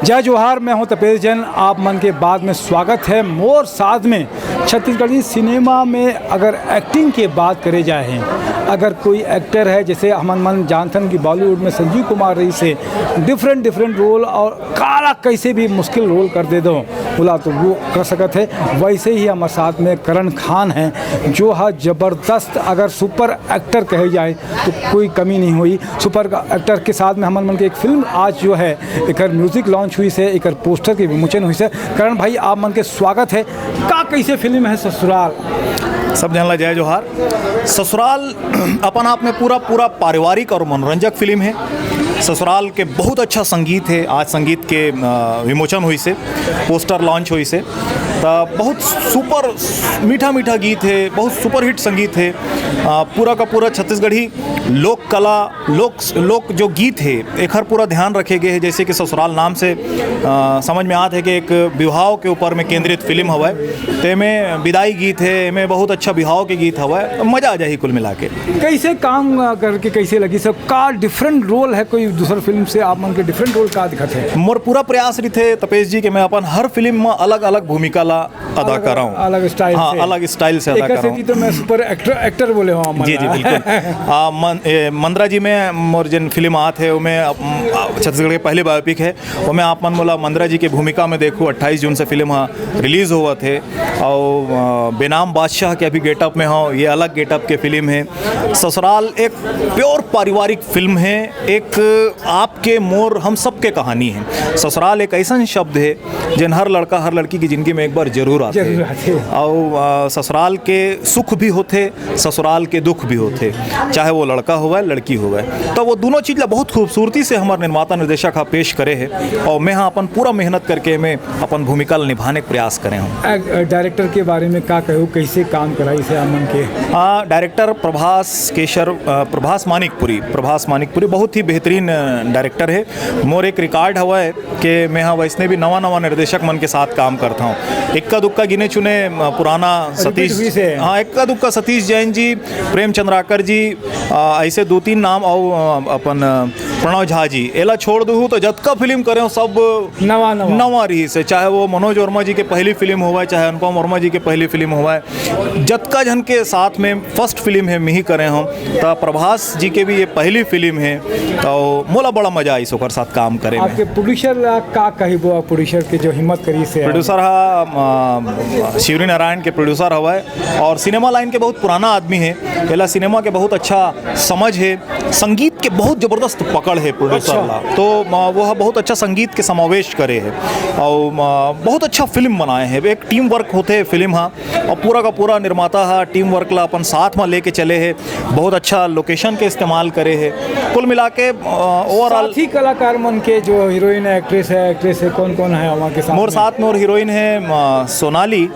जय जोहार, मैं हूं तपेश जैन। आप मन के बाद में स्वागत है मोर साथ में। छत्तीसगढ़ी सिनेमा में अगर एक्टिंग की बात करे जाए, अगर कोई एक्टर है जैसे हमन मन जानथन कि बॉलीवुड में संजीव कुमार रही से डिफरेंट रोल और काला कैसे भी मुश्किल रोल कर दे दो बोला तो वो कर सकत है। वैसे ही हमारे साथ में करण खान हैं जो है ज़बरदस्त, अगर सुपर एक्टर कहे जाए तो कोई कमी नहीं हुई। सुपर एक्टर के साथ में हमन मन की एक फिल्म आज जो है एक म्यूज़िक लॉन्च हुई से, एक पोस्टर की विमोचन हुई से। करण भाई आप मन के स्वागत है। का कैसे फिल्म है ससुराल? सब जानला जय जोहार। ससुराल अपन आप में पूरा पारिवारिक और मनोरंजक फिल्म है। ससुराल के बहुत अच्छा संगीत है। आज संगीत के विमोचन हुई से, पोस्टर लॉन्च हुई से, तो बहुत सुपर मीठा गीत है, बहुत सुपरहिट संगीत है। पूरा का पूरा छत्तीसगढ़ी लोक कला लोक जो गीत है एक हर पूरा ध्यान रखे गए है। जैसे कि ससुराल नाम से समझ में आता है कि एक विवाह के ऊपर में केंद्रित फिल्म हवा है, तो में विदाई गीत है, में बहुत अच्छा विवाह के गीत हवा है। मज़ा आ जाए कुल मिला के। कैसे काम करके कैसे लगी सब का डिफरेंट रोल है? कोई दूसर फिल्म से आप मन के डिफरेंट रोल का दिखत है? मोर पूरा प्रयास रही थे तपेश जी कि मैं अपन हर फिल्म में अलग अलग भूमिका ला अदा कर रहा हूँ, अलग स्टाइल हाँ, से। अलग स्टाइल से अदा कर रहा हूँ। तो मैं सुपर एक्टर बोले हूँ। जी बिल्कुल। मंद्रा जी में मोर जिन फिल्म आत है उसमें छत्तीसगढ़ के पहले बायोपिक है, उसमें आप मन बोला मंद्रा जी की भूमिका में देखो। 28 जून से फिल्म रिलीज़ हुआ थे और बेनाम बादशाह के अभी गेटअप में हो, ये अलग गेटअप के फिल्म है। ससुराल एक प्योर पारिवारिक फिल्म है, एक आपके मोर हम सब के कहानी है। ससुराल एक ऐसा शब्द है जिन हर लड़का हर लड़की की ज़िंदगी में एक बार जरूर आते हैं। और ससुराल के सुख भी होते, ससुराल के दुख भी होते, चाहे वो लड़का हुआ लड़की हुआ। तो वो दोनों चीज़ बहुत खूबसूरती से हमारे निर्माता निर्देशक पेश करे है और मैं हाँ अपन पूरा मेहनत करके मैं अपन भूमिका निभाने का प्रयास करे हूँ। डायरेक्टर के बारे में क्या कहूँ, कैसे काम कराई से आमन के? डायरेक्टर प्रभास मानिकपुरी बहुत ही बेहतरीन डायरेक्टर है। मोर एक रिकॉर्ड हुआ है कि मैं हाँ वैसने भी नवा निर्देशक मन के साथ काम करता हूँ। इक्का दुक्का गिने चुने पुराना सतीश, हाँ इक्का दुक्का सतीश जैन जी, प्रेम चंद्राकर जी, ऐसे 2-3 नाम और अपन प्रणव झा जी, एला छोड़ दूँ तो जतका फिल्म करें सब नवा रही से। चाहे वो मनोज वर्मा जी के पहली फिल्म हुआ है, चाहे अनुपम वर्मा जी के पहली फिल्म हुआ है, जतका जन के साथ में फर्स्ट फिल्म है मिही करे हम। तो प्रभास जी के भी ये पहली फिल्म है तो मोला बड़ा मजा आई सोकर साथ काम करे। आपके प्रोड्यूसर का कही वो प्रोड्यूसर के जो हिम्मत करी से? प्रोड्यूसर शिवरी नारायण के प्रोड्यूसर हुआ है और सिनेमा लाइन के बहुत पुराना आदमी है। पहला सिनेमा के बहुत अच्छा समझ है, संगीत के बहुत ज़बरदस्त पकड़ है प्रोड्यूसर ला। तो वह बहुत अच्छा संगीत के समावेश करे है और बहुत अच्छा फिल्म बनाए हैं। एक टीम वर्क होते है फिल्म हाँ, और पूरा का पूरा निर्माता हाँ टीम वर्क ला अपन साथ में लेके चले हैं। बहुत अच्छा लोकेशन के इस्तेमाल करे है। कुल मिला के ओवरऑल ही कलाकार मन के जो हीरोइन है, एक्ट्रेस है, कौन है वहाँ के साथ? मोर साथ में और हीरोइन है सोनाली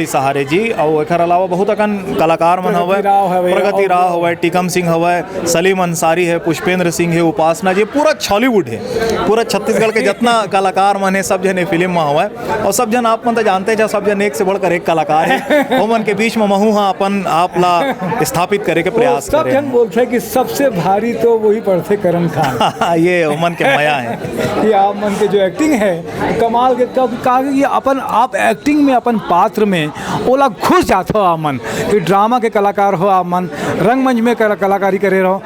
सहारे जी, और एक अलावा बहुत अकन कलाकार मन हवा, प्रगति राव हवा, टिकम सिंह हवा, सलीम अंसारी है, पुष्पेंद्र सिंह है, उपासना जी, पूरा हॉलीवुड है। पूरा छत्तीसगढ़ के जितना कलाकार मन है सब जन है फिल्म में हवा। और सब जन आप मन तो जानते हैं सब जन एक से बढ़कर एक कलाकार है। ओमन के बीच में महू हाँ अपन आप ला स्थापित करे के प्रयास सब जन बोलते हैं कि सबसे भारी तो वही पड़ते करण खान। ये ओमन के माया है। ये आप मन के जो एक्टिंग है कमाल के, ये अपन आप एक्टिंग में अपन पात्र में ओला घुस जाते हो। आमन कि ड्रामा के कलाकार हो, आमन रंगमंच में कलाकारी करे रहो,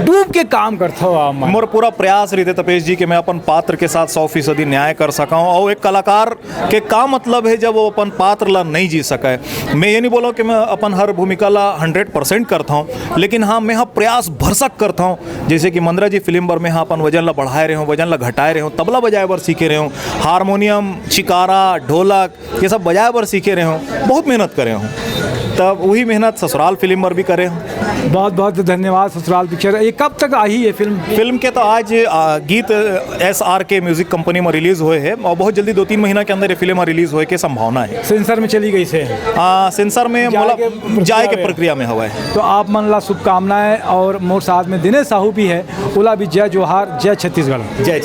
डूब के काम करते हो। आमन मोर पूरा प्रयास रहते तपेश जी कि मैं अपन पात्र के साथ 100% न्याय कर सका हूँ। और एक कलाकार के का मतलब है जब वो अपन पात्र ला नहीं जी सका है। मैं ये नहीं बोला कि मैं अपन हर भूमिका ला 100% करता हूँ, लेकिन हाँ मैं हाँ प्रयास भरसक करता हूँ। जैसे कि मंद्रा जी फिल्म पर मैं हाँ अपन वजन ला बढ़ाए रहे हूँ, वजन ला घटाए रहे हूँ, तबला बजाए बर सीखे रहे हूँ, हारमोनियम, चिकारा, ढोलक ये सब बजाए बर सीखे रहे हूँ, बहुत मेहनत करे हूँ। तब वही मेहनत ससुराल फिल्म पर भी करे हूँ। बहुत धन्यवाद। ससुराल पिक्चर ये कब तक आई है फिल्म के? तो आज गीत SRK म्यूजिक कंपनी में रिलीज हुए हैं और बहुत जल्दी 2-3 महीना के अंदर ये फिल्म रिलीज होने की संभावना है। सेंसर में चली गई से? सेंसर में जाए के प्रक्रिया में हुआ है। तो आप मन ला शुभकामनाएं। और मोर साथ में दिनेश साहू भी है। ओला भी जय जोहार, जय छत्तीसगढ़। जय